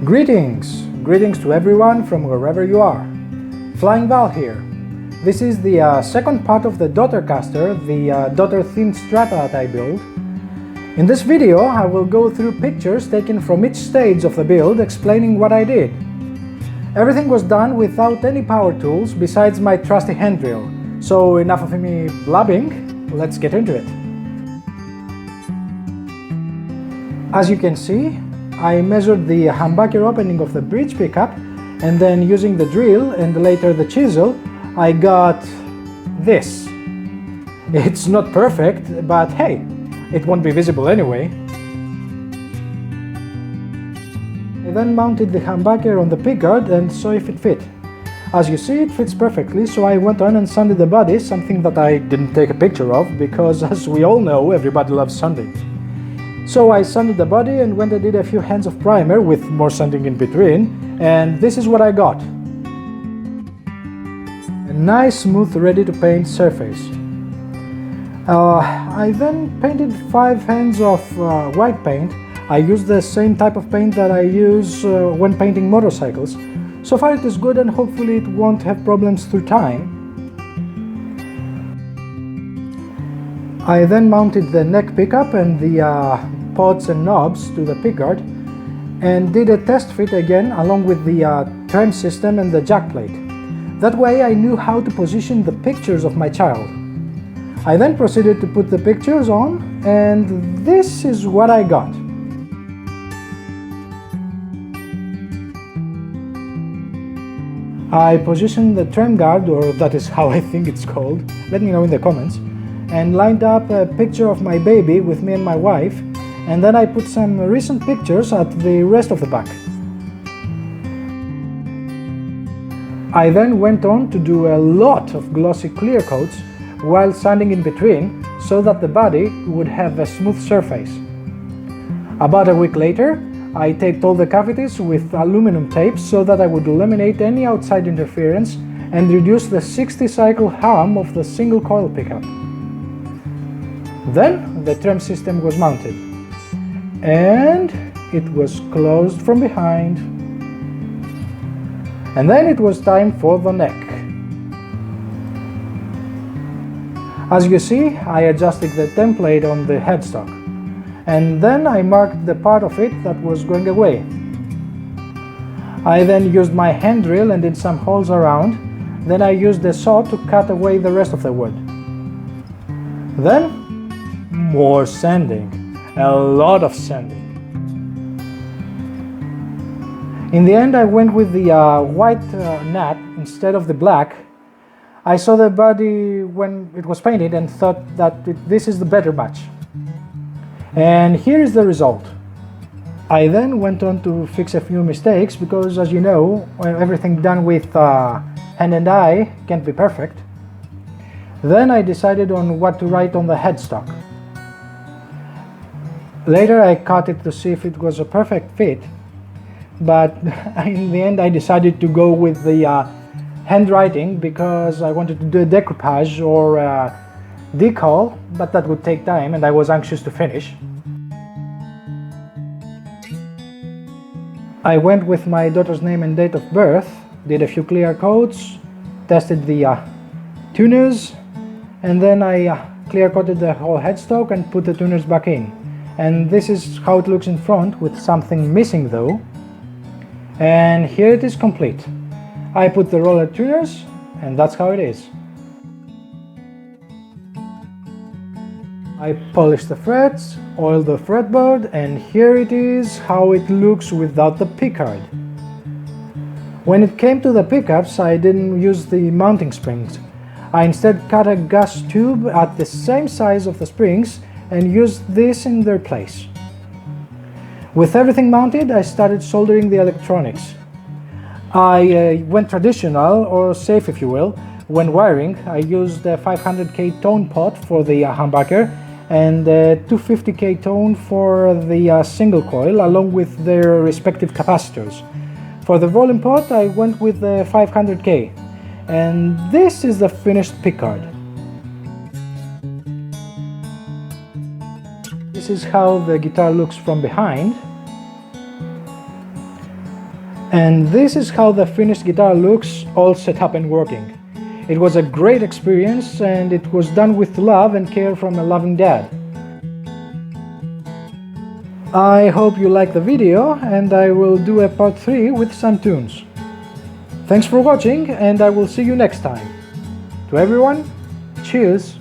Greetings to everyone from wherever you are. Flying Val here. This is the second part of the Daughtercaster, the daughter-themed strat that I built. In this video, I will go through pictures taken from each stage of the build, explaining what I did. Everything was done without any power tools besides my trusty hand drill. So enough of me blabbing, let's get into it. As you can see, I measured the humbucker opening of the bridge pickup, and then using the drill and later the chisel, I got this. It's not perfect, but hey, it won't be visible anyway. I then mounted the humbucker on the pickguard and saw if it fit. As you see, it fits perfectly, so I went on and sanded the body, something that I didn't take a picture of because, as we all know, everybody loves sanding. So I sanded the body and went and did a few hands of primer with more sanding in between, and this is what I got. A nice, smooth, ready to paint surface. I then painted 5 hands of white paint. I used the same type of paint that I use when painting motorcycles. So far it is good, and hopefully it won't have problems through time. I then mounted the neck pickup and the pods and knobs to the pickguard and did a test fit again along with the trem system and the jack plate. That way I knew how to position the pictures of my child. I then proceeded to put the pictures on, and this is what I got. I positioned the trem guard, or that is how I think it's called, let me know in the comments, and lined up a picture of my baby with me and my wife, and then I put some recent pictures at the rest of the back. I then went on to do a lot of glossy clear coats while sanding in between so that the body would have a smooth surface. About a week later, I taped all the cavities with aluminum tape so that I would eliminate any outside interference and reduce the 60 cycle harm of the single coil pickup. Then the trem system was mounted, and it was closed from behind. And then it was time for the neck. As you see, I adjusted the template on the headstock, and then I marked the part of it that was going away. I then used my hand drill and did some holes around. Then I used the saw to cut away the rest of the wood. Then more sanding, a lot of sanding. In the end I went with the white nut instead of the black. I saw the body when it was painted and thought that this is the better match. And here is the result. I then went on to fix a few mistakes because, as you know, everything done with hand and eye can't be perfect. Then I decided on what to write on the headstock. Later I cut it to see if it was a perfect fit, but in the end I decided to go with the handwriting because I wanted to do a decoupage or a decal, but that would take time and I was anxious to finish. I went with my daughter's name and date of birth, did a few clear coats, tested the tuners, and then I clear coated the whole headstock and put the tuners back in. And this is how it looks in front, with something missing though. And here it is complete. I put the roller tuners, and that's how it is. I polished the frets, oiled the fretboard, and here it is how it looks without the pickguard. When it came to the pickups, I didn't use the mounting springs. I instead cut a gas tube at the same size of the springs and used this in their place. With everything mounted, I started soldering the electronics. I went traditional, or safe if you will, when wiring. I used a 500K tone pot for the humbucker and a 250K tone for the single coil, along with their respective capacitors. For the volume pot, I went with the 500K, and this is the finished pickguard. This is how the guitar looks from behind. And this is how the finished guitar looks, all set up and working. It was a great experience, and it was done with love and care from a loving dad. I hope you liked the video, and I will do a part 3 with some tunes. Thanks for watching, and I will see you next time. To everyone, cheers!